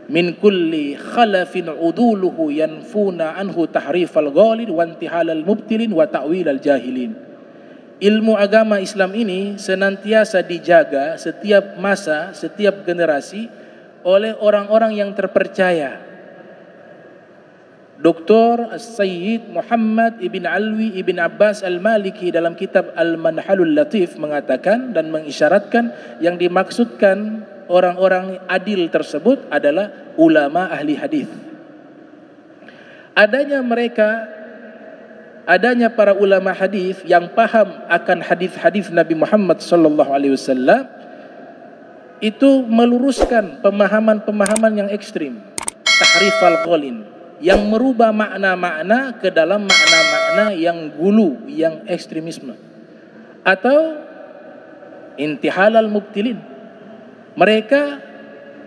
min kulli khalafin uduluhu yanfuna anhu tahrifal ghalid wa intihalal mubtilin wa ta'wilal jahilin. Ilmu agama Islam ini senantiasa dijaga setiap masa, setiap generasi oleh orang-orang yang terpercaya. Dr. Sayyid Muhammad Ibn Alwi Ibn Abbas Al-Maliki dalam kitab Al-Manhalul Latif mengatakan dan mengisyaratkan yang dimaksudkan orang-orang adil tersebut adalah ulama ahli hadis. Adanya para ulama hadis yang paham akan hadis-hadis Nabi Muhammad sallallahu alaihi wasallam itu meluruskan pemahaman-pemahaman yang ekstrim, tahrifal ghalin, yang merubah makna-makna ke dalam makna-makna yang gulu, yang ekstremisme, atau intihalal mubtilin. Mereka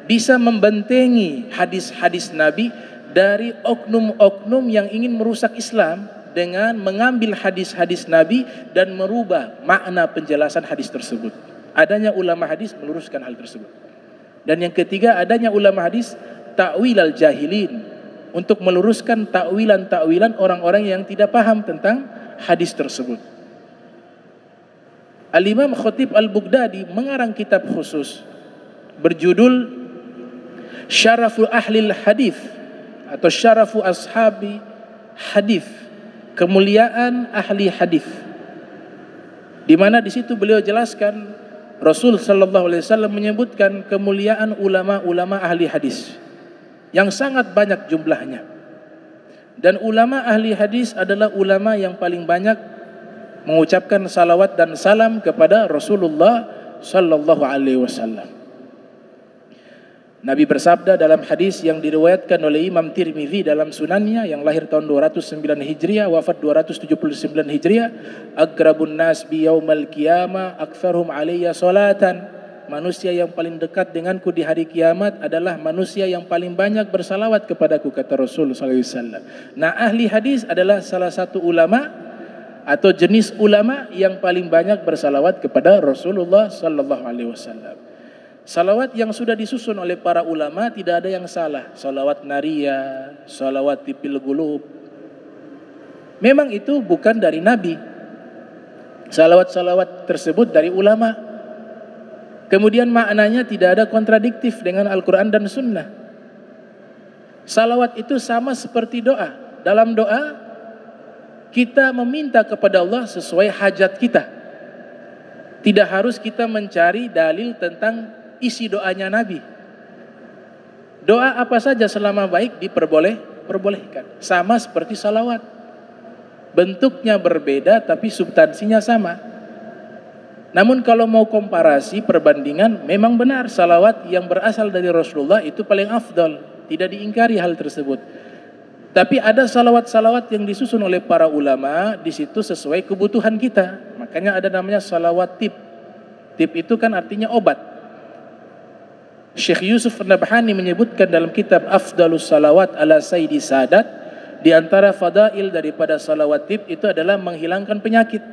bisa membentengi hadis-hadis Nabi dari oknum-oknum yang ingin merusak Islam dengan mengambil hadis-hadis Nabi dan merubah makna penjelasan hadis tersebut. Adanya ulama hadis meluruskan hal tersebut. Dan yang ketiga, adanya ulama hadis ta'wilal jahilin, untuk meluruskan takwilan-takwilan orang-orang yang tidak paham tentang hadis tersebut. Al-Imam Khatib Al-Baghdadi mengarang kitab khusus berjudul Syarafu Ahlil Hadis atau Syarafu Ashabi Hadis, kemuliaan ahli hadis, di mana di situ beliau jelaskan Rasul sallallahu alaihi wasallam menyebutkan kemuliaan ulama-ulama ahli hadis yang sangat banyak jumlahnya. Dan ulama ahli hadis adalah ulama yang paling banyak mengucapkan salawat dan salam kepada Rasulullah sallallahu alaihi wasallam. Nabi bersabda dalam hadis yang diriwayatkan oleh Imam Tirmizi dalam sunannya, yang lahir tahun 209 Hijriah, wafat 279 Hijriah, "Aqrabun nas bi yaumal qiyamah aktsaruhum alayya salatan." Manusia yang paling dekat denganku di hari kiamat adalah manusia yang paling banyak bersalawat kepadaku, kata Rasul sallallahu alaihi wasallam. Nah, ahli hadis adalah salah satu ulama atau jenis ulama yang paling banyak bersalawat kepada Rasulullah sallallahu alaihi wasallam. Salawat yang sudah disusun oleh para ulama tidak ada yang salah. Salawat naria, salawat tipil gulub, memang itu bukan dari Nabi. Salawat-salawat tersebut dari ulama. Kemudian maknanya tidak ada kontradiktif dengan Al-Quran dan Sunnah. Salawat itu sama seperti doa. Dalam doa kita meminta kepada Allah sesuai hajat kita. Tidak harus kita mencari dalil tentang isi doanya Nabi. Doa apa saja selama baik diperbolehkan. Sama seperti salawat. Bentuknya berbeda tapi substansinya sama. Namun kalau mau komparasi, perbandingan, memang benar salawat yang berasal dari Rasulullah itu paling afdal. Tidak diingkari hal tersebut. Tapi ada salawat-salawat yang disusun oleh para ulama di situ sesuai kebutuhan kita. Makanya ada namanya salawat tib. Tib itu kan artinya obat. Syekh Yusuf An-Nabhani menyebutkan dalam kitab Afdalus Salawat ala Sayyidi Sadat, di antara fadail daripada salawat tib itu adalah menghilangkan penyakit.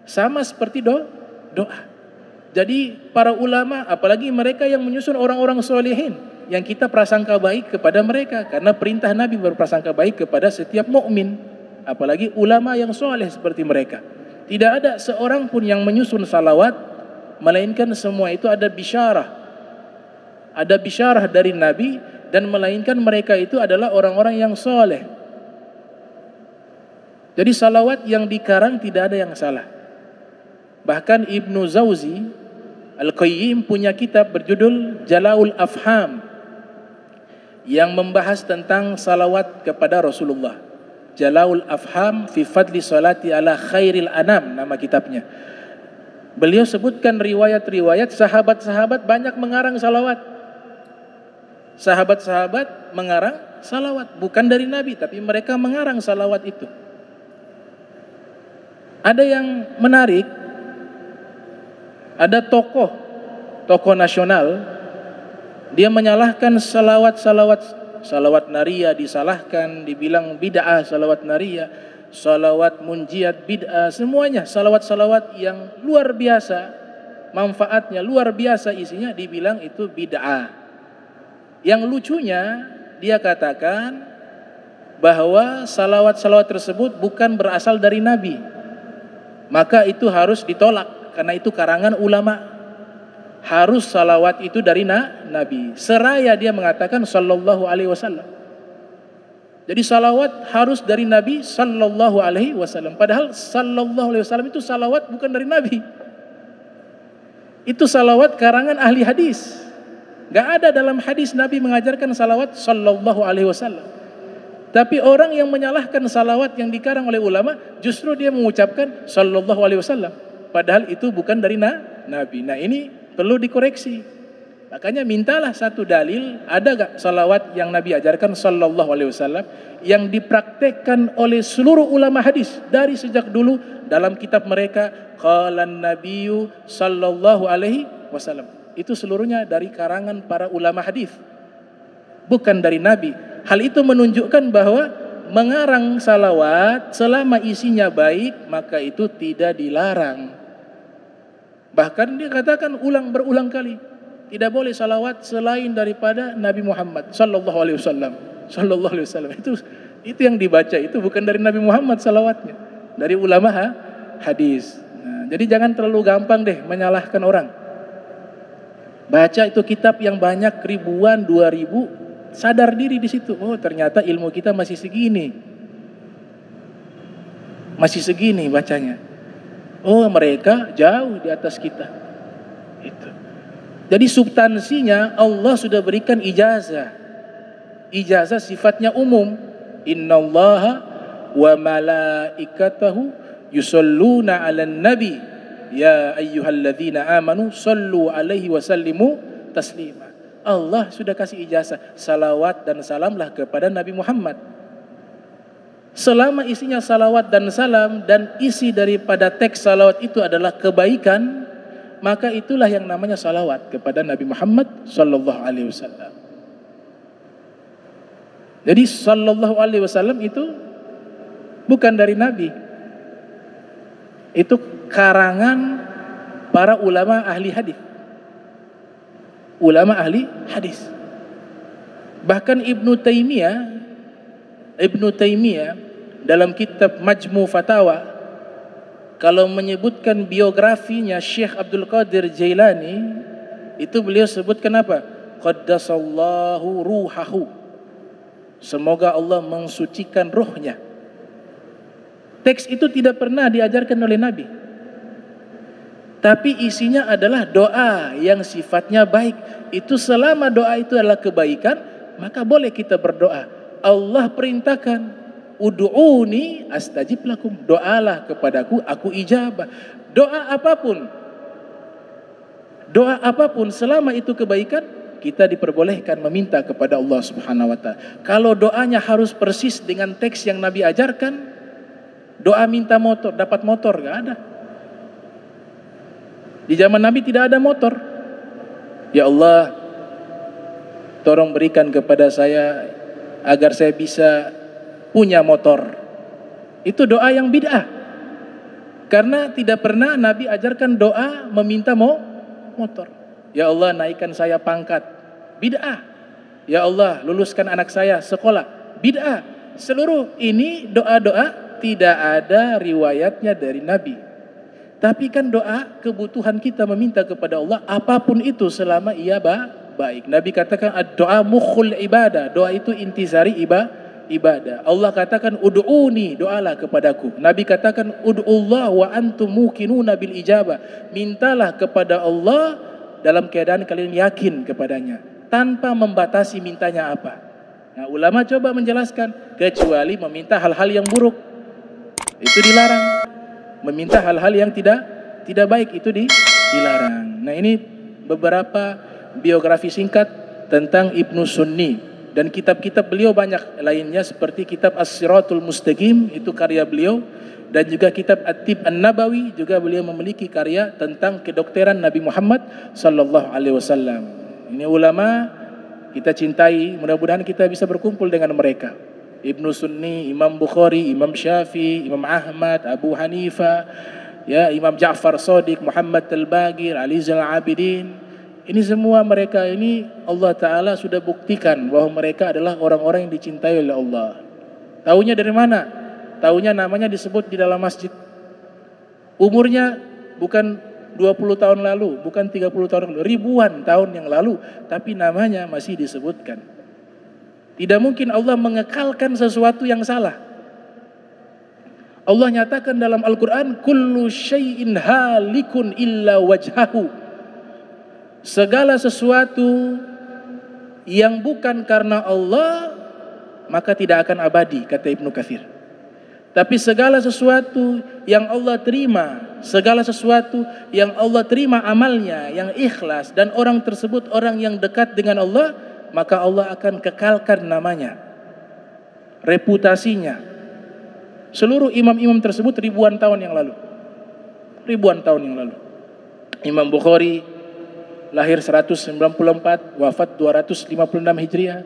Sama seperti doa. Jadi para ulama, apalagi mereka yang menyusun orang-orang solehin, yang kita prasangka baik kepada mereka, karena perintah Nabi berprasangka baik kepada setiap mukmin, apalagi ulama yang soleh seperti mereka. Tidak ada seorang pun yang menyusun salawat melainkan semua itu ada bisyarah dari Nabi, dan melainkan mereka itu adalah orang-orang yang soleh. Jadi salawat yang dikarang tidak ada yang salah. Bahkan Ibnu Zawzi Al-Qayyim punya kitab berjudul Jala'ul Afham yang membahas tentang salawat kepada Rasulullah. Jala'ul Afham fi fadli salati ala khairil anam, nama kitabnya. Beliau sebutkan riwayat-riwayat sahabat-sahabat banyak mengarang salawat. Sahabat-sahabat mengarang salawat, bukan dari Nabi, tapi mereka mengarang salawat itu. Ada yang menarik, ada tokoh nasional, dia menyalahkan salawat naria disalahkan, dibilang bid'ah salawat naria, salawat munjiat bid'ah, semuanya salawat-salawat yang luar biasa, manfaatnya luar biasa, isinya dibilang itu bid'ah. Yang lucunya dia katakan bahwa salawat-salawat tersebut bukan berasal dari Nabi, maka itu harus ditolak. Karena itu karangan ulama. Harus salawat itu dari Nabi. Seraya dia mengatakan sallallahu alaihi wasallam. Jadi salawat harus dari Nabi sallallahu alaihi wasallam. Padahal sallallahu alaihi wasallam itu salawat bukan dari Nabi. Itu salawat karangan ahli hadis. Gak ada dalam hadis Nabi mengajarkan salawat sallallahu alaihi wasallam. Tapi orang yang menyalahkan salawat yang dikarang oleh ulama, justru dia mengucapkan sallallahu alaihi wasallam. Padahal itu bukan dari Nabi. Nah, ini perlu dikoreksi. Makanya mintalah satu dalil, ada gak salawat yang Nabi ajarkan sallallahu alaihi wasallam yang dipraktekkan oleh seluruh ulama hadis dari sejak dulu dalam kitab mereka, qalan nabiyyu sallallahu alaihi wasallam. Itu seluruhnya dari karangan para ulama hadis, bukan dari Nabi. Hal itu menunjukkan bahwa mengarang salawat selama isinya baik, maka itu tidak dilarang. Bahkan dia katakan berulang kali, tidak boleh salawat selain daripada Nabi Muhammad sallallahu alaihi wasallam. Sallallahu alaihi wasallam itu yang dibaca itu bukan dari Nabi Muhammad salawatnya, dari ulama hadis. Nah, jadi jangan terlalu gampang deh menyalahkan orang. Baca itu kitab yang banyak, ribuan, 2000, sadar diri di situ. Oh, ternyata ilmu kita masih segini. masih segini bacanya. Oh, mereka jauh di atas kita. Itu. Jadi substansinya Allah sudah berikan ijazah. Ijazah sifatnya umum. Innallaha wa malaikatahu yusalluna 'alan nabi ya ayyuhalladzina amanu sallu alaihi wa sallimu taslima. Allah sudah kasih ijazah salawat dan salamlah kepada Nabi Muhammad. Selama isinya salawat dan salam dan isi daripada teks salawat itu adalah kebaikan, maka itulah yang namanya salawat kepada Nabi Muhammad sallallahu alaihi wasallam. Jadi sallallahu alaihi wasallam itu bukan dari Nabi. Itu karangan para ulama ahli hadis. Ulama ahli hadis. Bahkan Ibnu Taimiyah dalam kitab Majmu Fatawa kalau menyebutkan biografinya Syekh Abdul Qadir Jailani, itu beliau sebutkan apa? Qaddasallahu ruhahu. Semoga Allah mensucikan ruhnya. Teks itu tidak pernah diajarkan oleh Nabi. Tapi isinya adalah doa yang sifatnya baik. Itu selama doa itu adalah kebaikan, maka boleh kita berdoa. Allah perintahkan, ud'uni astajib lakum. Doalah kepadaku, aku ijabah. Doa apapun selama itu kebaikan, kita diperbolehkan meminta kepada Allah Subhanahu wa taala. Kalau doanya harus persis dengan teks yang Nabi ajarkan, doa minta motor, dapat motor, enggak ada. Di zaman Nabi tidak ada motor. Ya Allah, tolong berikan kepada saya agar saya bisa punya motor. Itu doa yang bid'ah. Karena tidak pernah Nabi ajarkan doa meminta motor. Ya Allah, naikkan saya pangkat. Bid'ah. Ya Allah, luluskan anak saya sekolah. Bid'ah. Seluruh ini doa-doa tidak ada riwayatnya dari Nabi. Tapi kan doa kebutuhan kita meminta kepada Allah apapun itu selama ia baik. Nabi katakan doa mukhul ibadah. Doa itu intisari ibadah. Allah katakan ud'uni, doalah kepadaku. Nabi katakan ud'ullah wa antum muqinuna bil ijabah. Mintalah kepada Allah dalam keadaan kalian yakin kepadanya, tanpa membatasi mintanya apa. Nah, ulama coba menjelaskan, kecuali meminta hal-hal yang buruk, itu dilarang. Meminta hal-hal yang tidak baik itu dilarang. Nah, ini beberapa biografi singkat tentang Ibnu Sunni, dan kitab-kitab beliau banyak lainnya seperti kitab As-Siratul Mustaqim, itu karya beliau, dan juga kitab At-Tib An-Nabawi, juga beliau memiliki karya tentang kedokteran Nabi Muhammad sallallahu alaihi wasallam. Ini ulama kita cintai, mudah-mudahan kita bisa berkumpul dengan mereka. Ibnu Sunni, Imam Bukhari, Imam Syafi'i, Imam Ahmad, Abu Hanifah, ya, Imam Ja'far Shadiq, Muhammad Al-Baqir, Ali Zainal Abidin. Ini semua mereka ini Allah Ta'ala sudah buktikan bahwa mereka adalah orang-orang yang dicintai oleh Allah. Taunya dari mana? Taunya namanya disebut di dalam masjid. Umurnya bukan 20 tahun lalu, bukan 30 tahun lalu, ribuan tahun yang lalu, tapi namanya masih disebutkan. Tidak mungkin Allah mengekalkan sesuatu yang salah. Allah nyatakan dalam Al-Quran, kullu syai'in halikun illa wajhahu. Segala sesuatu yang bukan karena Allah, maka tidak akan abadi, kata Ibnu Katsir. Tapi segala sesuatu yang Allah terima, segala sesuatu yang Allah terima amalnya, yang ikhlas, dan orang tersebut orang yang dekat dengan Allah, maka Allah akan kekalkan namanya, reputasinya. Seluruh imam-imam tersebut ribuan tahun yang lalu. Imam Bukhari lahir 194, wafat 256 Hijriah.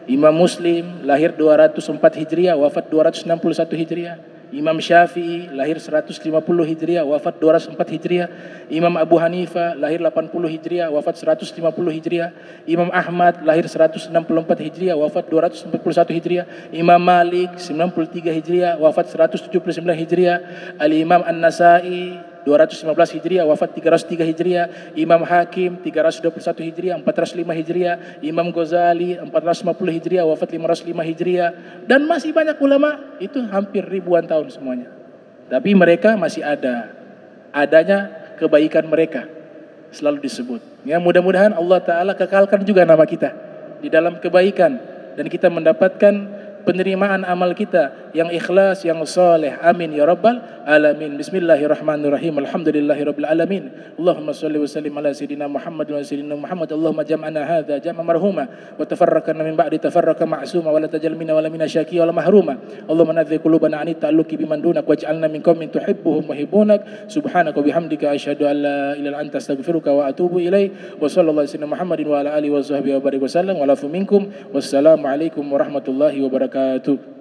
Imam Muslim lahir 204 Hijriah, wafat 261 Hijriah. Imam Syafi'i lahir 150 Hijriah, wafat 204 Hijriah. Imam Abu Hanifah lahir 80 Hijriah, wafat 150 Hijriah. Imam Ahmad lahir 164 Hijriah, wafat 241 Hijriah. Imam Malik 93 Hijriah, wafat 179 Hijriah. Al-Imam An-Nasai 215 Hijriah, wafat 303 Hijriah. Imam Hakim 321 Hijriah, 405 Hijriah. Imam Ghazali 450 Hijriah, wafat 505 Hijriah. Dan masih banyak ulama, itu hampir ribuan tahun semuanya. Tapi mereka masih ada. Adanya kebaikan mereka selalu disebut. Ya, mudah-mudahan Allah Ta'ala kekalkan juga nama kita di dalam kebaikan, dan kita mendapatkan penerimaan amal kita yang ikhlas, yang saleh. Amin ya rabbal alamin. Bismillahirrahmanirrahim. Alhamdulillahirabbil alamin. Allahumma shalli wa sallim ala sayidina Muhammad wa sayyidina Muhammad. Allahumma jam'ana hadza jam'an marhuma wa tafarraqna min ba'di tafarraqa ma'suma wa la tajal minna wa la minna syaqiyya wa la mahruma. Allahumma nadzi qulubana 'ani ta'alluqi biman dunak waj'alna min qaumin tuhibbuhum wa yuhibbunak. Subhanaka wa bihamdika asyhadu an la ilaha illa anta astaghfiruka wa atubu ilaik. Wa sallallahu alaihi Muhammadin wa ala alihi wa sahbihi wa barik wa sallam wa lafu minkum. Wassalamu alaikum warahmatullahi wabarakatuh.